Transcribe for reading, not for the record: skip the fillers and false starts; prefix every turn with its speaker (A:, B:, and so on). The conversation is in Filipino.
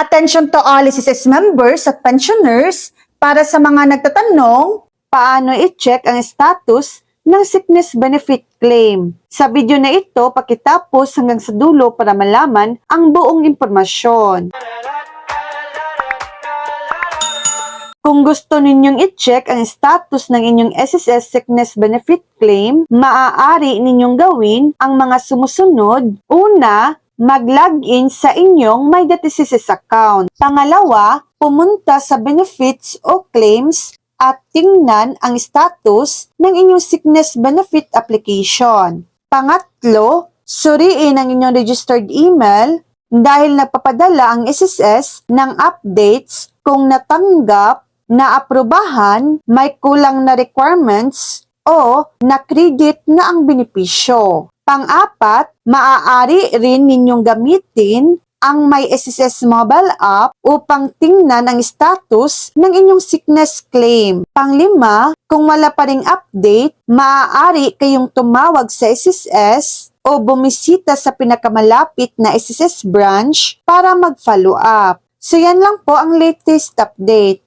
A: Attention to all SSS members at pensioners para sa mga nagtatanong, paano i-check ang status ng sickness benefit claim. Sa video na ito, pakitapos hanggang sa dulo para malaman ang buong impormasyon. Kung gusto ninyong i-check ang status ng inyong SSS Sickness Benefit Claim, maaari ninyong gawin ang mga sumusunod. Una, mag-login sa inyong MyDaTSSS account. Pangalawa, pumunta sa benefits o claims at tingnan ang status ng inyong sickness benefit application. Pangatlo, suriin ang inyong registered email dahil nagpapadala ang SSS ng updates kung natanggap, naaprubahan, may kulang na requirements, o na-credit na ang benepisyo. Pang-apat, maaari rin ninyong gamitin ang My SSS mobile app upang tingnan ang status ng inyong sickness claim. Pang-lima, kung wala pa ring update, maaari kayong tumawag sa SSS o bumisita sa pinakamalapit na SSS branch para mag-follow up. So yan lang po ang latest update.